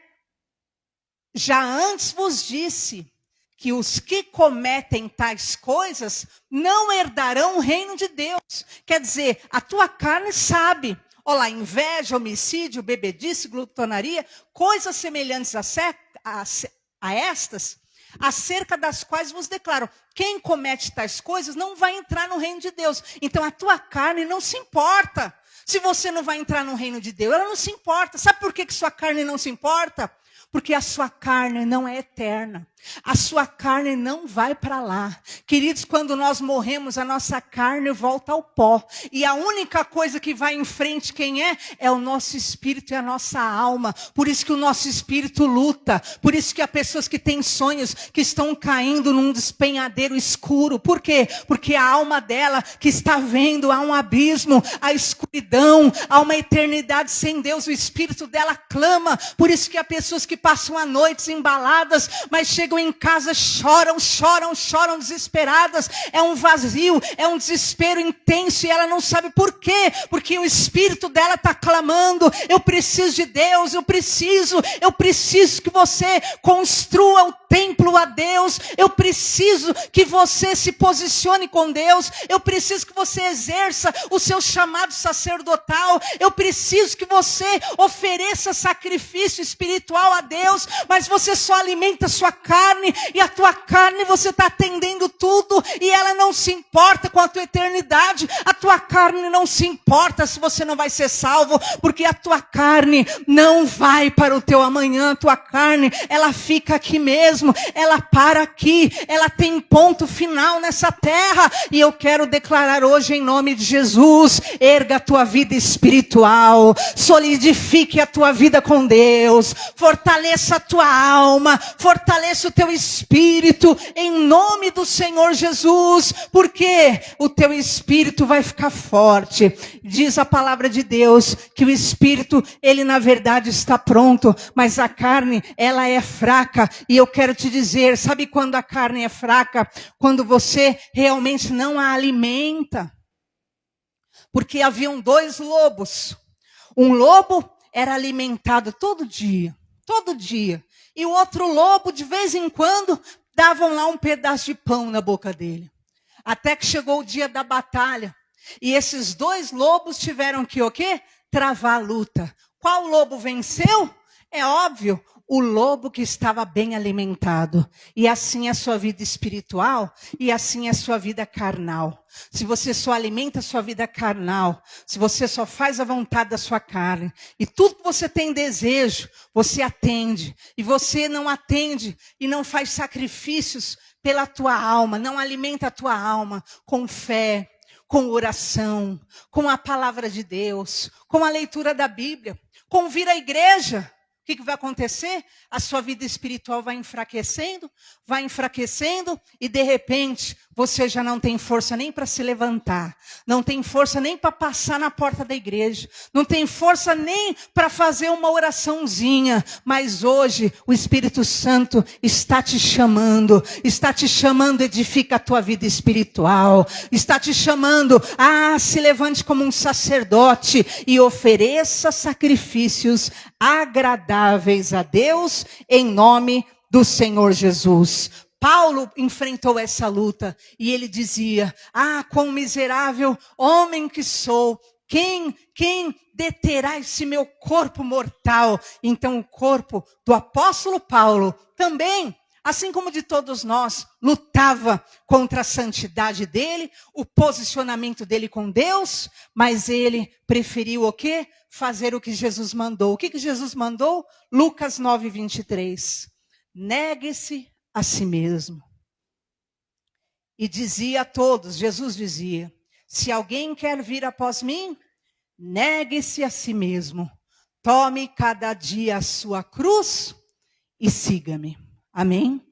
Já antes vos disse que os que cometem tais coisas não herdarão o reino de Deus. Quer dizer, a tua carne sabe. Olha lá, inveja, homicídio, bebedice, glutonaria, coisas semelhantes a estas, acerca das quais vos declaro. Quem comete tais coisas não vai entrar no reino de Deus. Então a tua carne não se importa se você não vai entrar no reino de Deus. Ela não se importa. Sabe por que sua carne não se importa? Porque a sua carne não é eterna. A sua carne não vai para lá. Queridos, quando nós morremos, a nossa carne volta ao pó. E a única coisa que vai em frente, quem é? É o nosso espírito e a nossa alma. Por isso que o nosso espírito luta. Por isso que há pessoas que têm sonhos, que estão caindo num despenhadeiro escuro. Por quê? Porque a alma dela, que está vendo, há um abismo, há escuridão, há uma eternidade sem Deus. O espírito dela clama. Por isso que há pessoas que passam a noite embaladas, mas chegam em casa, choram desesperadas. É um vazio, é um desespero intenso e ela não sabe por quê. Porque o espírito dela está clamando, eu preciso de Deus, eu preciso que você construa o templo a Deus, eu preciso que você se posicione com Deus, eu preciso que você exerça o seu chamado sacerdotal, eu preciso que você ofereça sacrifício espiritual a Deus, mas você só alimenta a sua carne, e a tua carne você está atendendo tudo, e ela não se importa com a tua eternidade. A tua carne não se importa se você não vai ser salvo, porque a tua carne não vai para o teu amanhã. A tua carne, ela fica aqui mesmo, ela para aqui, ela tem ponto final nessa terra. E eu quero declarar hoje em nome de Jesus: erga a tua vida espiritual, solidifique a tua vida com Deus, fortaleça a tua alma, fortaleça o teu espírito, em nome do Senhor Jesus, porque o teu espírito vai ficar forte. Diz a palavra de Deus que o espírito, ele na verdade está pronto, mas a carne, ela é fraca. E eu quero te dizer, sabe quando a carne é fraca? Quando você realmente não a alimenta. Porque haviam 2 lobos. Um lobo era alimentado todo dia. E o outro lobo, de vez em quando, davam lá um pedaço de pão na boca dele. Até que chegou o dia da batalha. E esses 2 lobos tiveram que o quê? Travar a luta. Qual lobo venceu? É óbvio, o lobo que estava bem alimentado. E assim é a sua vida espiritual, e assim é a sua vida carnal. Se você só alimenta a sua vida carnal, se você só faz a vontade da sua carne, e tudo que você tem desejo, você atende. E você não atende e não faz sacrifícios pela tua alma, não alimenta a tua alma com fé, com oração, com a palavra de Deus, com a leitura da Bíblia, com vir à igreja. O que vai acontecer? A sua vida espiritual vai enfraquecendo, e de repente você já não tem força nem para se levantar, não tem força nem para passar na porta da igreja, não tem força nem para fazer uma oraçãozinha. Mas hoje o Espírito Santo está te chamando, edifica a tua vida espiritual, está te chamando, se levante como um sacerdote e ofereça sacrifícios agradáveis a Deus, em nome do Senhor Jesus. Paulo enfrentou essa luta e ele dizia: ah, quão miserável homem que sou, quem deterá esse meu corpo mortal? Então o corpo do apóstolo Paulo também, assim como de todos nós, lutava contra a santidade dele, o posicionamento dele com Deus, mas ele preferiu o quê? Fazer o que Jesus mandou. O que Jesus mandou? Lucas 9:23. Negue-se a si mesmo. E dizia a todos, Jesus dizia: se alguém quer vir após mim, negue-se a si mesmo. Tome cada dia a sua cruz e siga-me. Amém?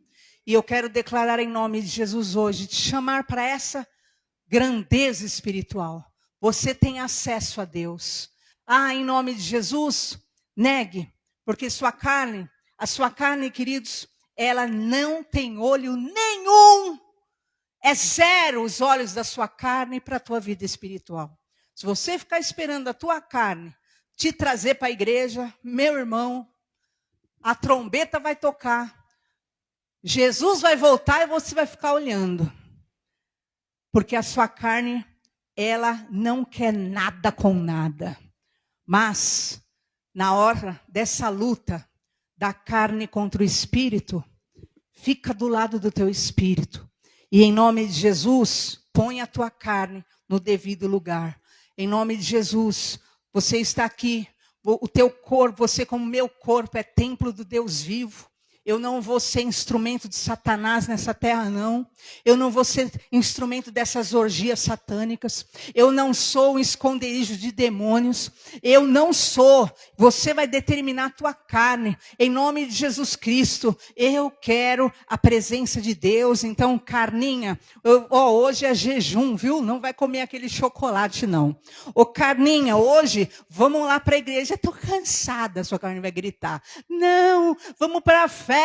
E eu quero declarar em nome de Jesus hoje, te chamar para essa grandeza espiritual. Você tem acesso a Deus. Ah, em nome de Jesus, negue, porque a sua carne, queridos, ela não tem olho nenhum. É zero os olhos da sua carne para a tua vida espiritual. Se você ficar esperando a tua carne te trazer para a igreja, meu irmão, a trombeta vai tocar. Jesus vai voltar e você vai ficar olhando. Porque a sua carne, ela não quer nada com nada. Mas, na hora dessa luta da carne contra o espírito, fica do lado do teu espírito. E em nome de Jesus, põe a tua carne no devido lugar. Em nome de Jesus, você está aqui, o teu corpo, você como meu corpo é templo do Deus vivo. Eu não vou ser instrumento de Satanás nessa terra, não. Eu não vou ser instrumento dessas orgias satânicas. Eu não sou um esconderijo de demônios. Eu não sou. Você vai determinar a tua carne. Em nome de Jesus Cristo, eu quero a presença de Deus. Então, carninha, hoje é jejum, viu? Não vai comer aquele chocolate, não. Ô, carninha, hoje, vamos lá para a igreja. Estou cansada, sua carne vai gritar. Não, vamos para a festa,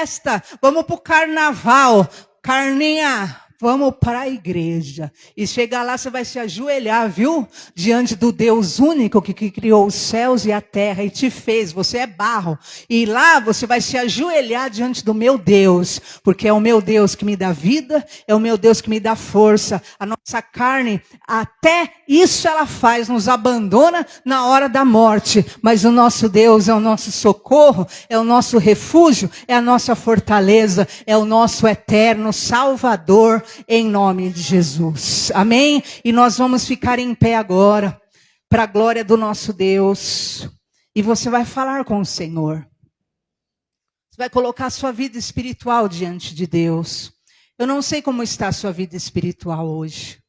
vamos para o carnaval. Carninha, vamos para a igreja. E chegar lá, você vai se ajoelhar, viu? Diante do Deus único que criou os céus e a terra e te fez. Você é barro. E lá você vai se ajoelhar diante do meu Deus. Porque é o meu Deus que me dá vida, é o meu Deus que me dá força. A nossa carne, até isso ela faz, nos abandona na hora da morte. Mas o nosso Deus é o nosso socorro, é o nosso refúgio, é a nossa fortaleza, é o nosso eterno Salvador. Em nome de Jesus. Amém? E nós vamos ficar em pé agora, para a glória do nosso Deus. E você vai falar com o Senhor. Você vai colocar a sua vida espiritual diante de Deus. Eu não sei como está a sua vida espiritual hoje.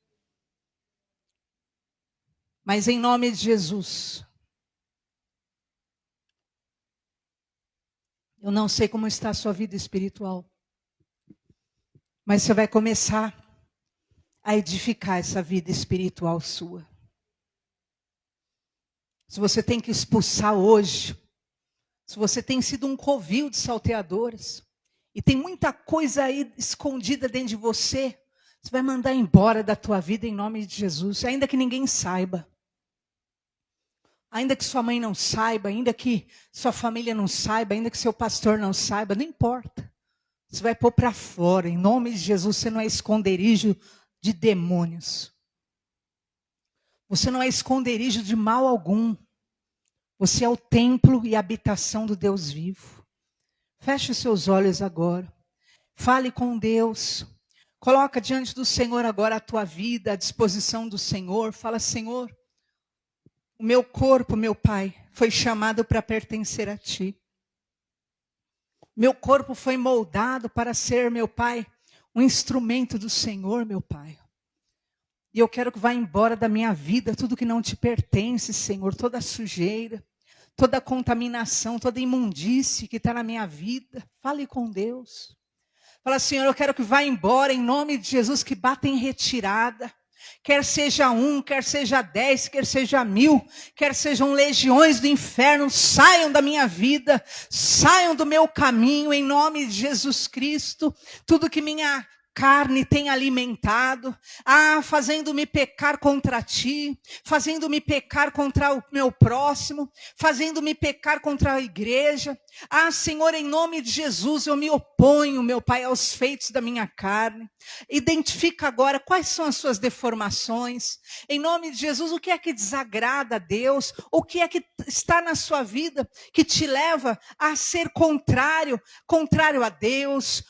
Mas em nome de Jesus. Eu não sei como está a sua vida espiritual. Mas você vai começar a edificar essa vida espiritual sua. Se você tem que expulsar hoje, se você tem sido um covil de salteadores, e tem muita coisa aí escondida dentro de você, você vai mandar embora da tua vida em nome de Jesus, ainda que ninguém saiba. Ainda que sua mãe não saiba, ainda que sua família não saiba, ainda que seu pastor não saiba, não importa. Você vai pôr para fora, em nome de Jesus. Você não é esconderijo de demônios. Você não é esconderijo de mal algum. Você é o templo e a habitação do Deus vivo. Feche os seus olhos agora. Fale com Deus. Coloca diante do Senhor agora a tua vida, à disposição do Senhor. Fala: Senhor, o meu corpo, meu Pai, foi chamado para pertencer a Ti. Meu corpo foi moldado para ser, meu Pai, um instrumento do Senhor, meu Pai. E eu quero que vá embora da minha vida tudo que não te pertence, Senhor. Toda a sujeira, toda a contaminação, toda a imundície que está na minha vida. Fale com Deus. Fala: Senhor, eu quero que vá embora em nome de Jesus, que bata em retirada. Quer seja 1, quer seja 10, quer seja 1000, quer sejam legiões do inferno, saiam da minha vida, saiam do meu caminho, em nome de Jesus Cristo. Tudo que minha carne tem alimentado, fazendo-me pecar contra ti, fazendo-me pecar contra o meu próximo, fazendo-me pecar contra a igreja. Senhor, em nome de Jesus, eu me oponho, meu Pai, aos feitos da minha carne. Identifica agora quais são as suas deformações. Em nome de Jesus, o que é que desagrada a Deus? O que é que está na sua vida que te leva a ser contrário a Deus?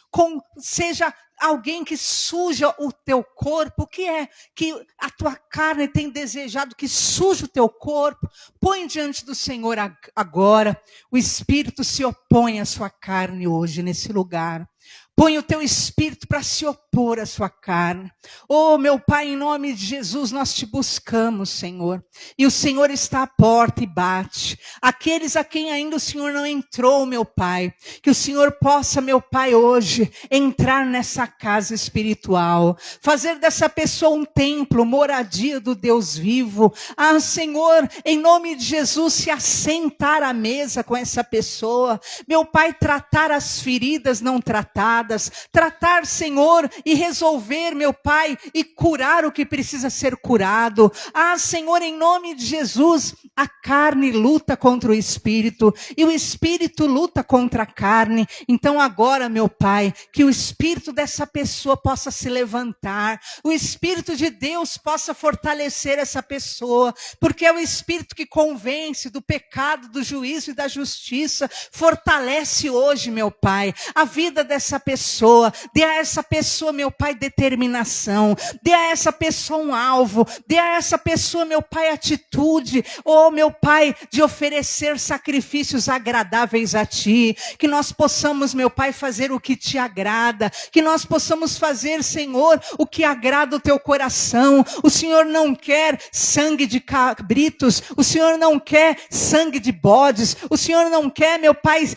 Seja alguém que suja o teu corpo. O que é que a tua carne tem desejado que suja o teu corpo? Põe diante do Senhor agora. O Espírito se opõe à sua carne hoje nesse lugar. Põe o teu espírito para se opor à sua carne. Oh, meu Pai, em nome de Jesus, nós te buscamos, Senhor. E o Senhor está à porta e bate. Aqueles a quem ainda o Senhor não entrou, meu Pai. Que o Senhor possa, meu Pai, hoje entrar nessa casa espiritual. Fazer dessa pessoa um templo, moradia do Deus vivo. Senhor, em nome de Jesus, se assentar à mesa com essa pessoa. Meu Pai, tratar as feridas não tratadas. Tratar, Senhor, e resolver, meu Pai, e curar o que precisa ser curado. Senhor, em nome de Jesus, a carne luta contra o Espírito, e o Espírito luta contra a carne. Então agora, meu Pai, que o Espírito dessa pessoa possa se levantar, o Espírito de Deus possa fortalecer essa pessoa, porque é o Espírito que convence do pecado, do juízo e da justiça. Fortalece hoje, meu Pai, a vida dessa pessoa. Dê a essa pessoa, meu Pai, determinação. Dê a essa pessoa um alvo. Dê a essa pessoa, meu Pai, atitude. Meu Pai, de oferecer sacrifícios agradáveis a Ti. Que nós possamos, meu Pai, fazer o que Te agrada. Que nós possamos fazer, Senhor, o que agrada o Teu coração. O Senhor não quer sangue de cabritos. O Senhor não quer sangue de bodes. O Senhor não quer, meu Pai,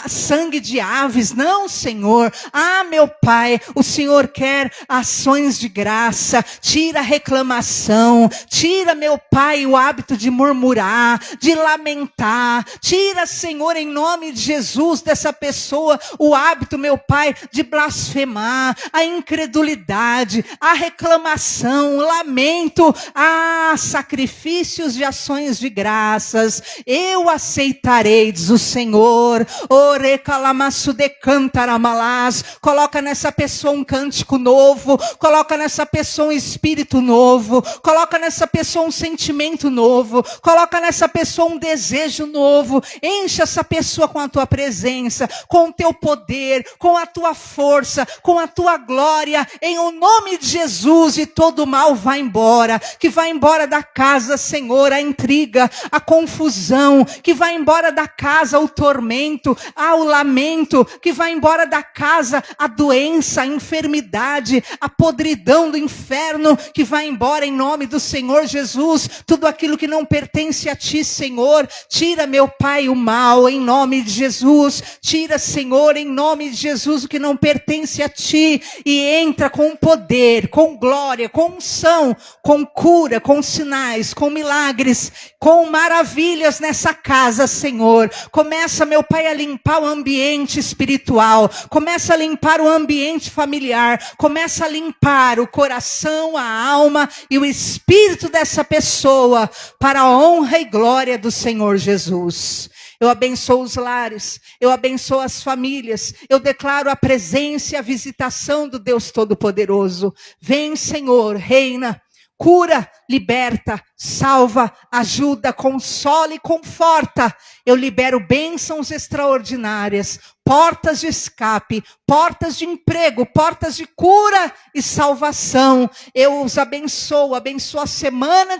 sangue de aves. Não, Senhor. Meu Pai, o Senhor quer ações de graça. Tira a reclamação. Tira, meu Pai, o hábito de murmurar, de lamentar. Tira, Senhor, em nome de Jesus, dessa pessoa, o hábito, meu Pai, de blasfemar, a incredulidade, a reclamação, o lamento, sacrifícios de ações de graças. Eu aceitarei, diz o Senhor. Coloca nessa pessoa um cântico novo, coloca nessa pessoa um espírito novo, coloca nessa pessoa um sentimento novo, coloca nessa pessoa um desejo novo. Enche essa pessoa com a tua presença, com o teu poder, com a tua força, com a tua glória, em o nome de Jesus. E todo o mal vai embora, que vai embora da casa, Senhor, a intriga, a confusão, que vai embora da casa o tormento, o lamento, que vai embora da casa a doença, a enfermidade, a podridão do inferno, que vai embora em nome do Senhor Jesus. Tudo aquilo que não pertence a Ti, Senhor, tira, meu Pai, o mal em nome de Jesus. Tira, Senhor, em nome de Jesus, o que não pertence a Ti, e entra com poder, com glória, com unção, com cura, com sinais, com milagres, com maravilhas nessa casa, Senhor. Começa, meu Pai, a limpar o ambiente espiritual, começa a limpar o ambiente familiar, começa a limpar o coração, a alma e o espírito dessa pessoa, para a honra e glória do Senhor Jesus. Eu abençoo os lares, eu abençoo as famílias, eu declaro a presença e a visitação do Deus Todo-Poderoso. Vem, Senhor, reina, cura, liberta, salva, ajuda, consola e conforta. Eu libero bênçãos extraordinárias, portas de escape, portas de emprego, portas de cura e salvação. Eu os abençoo a semana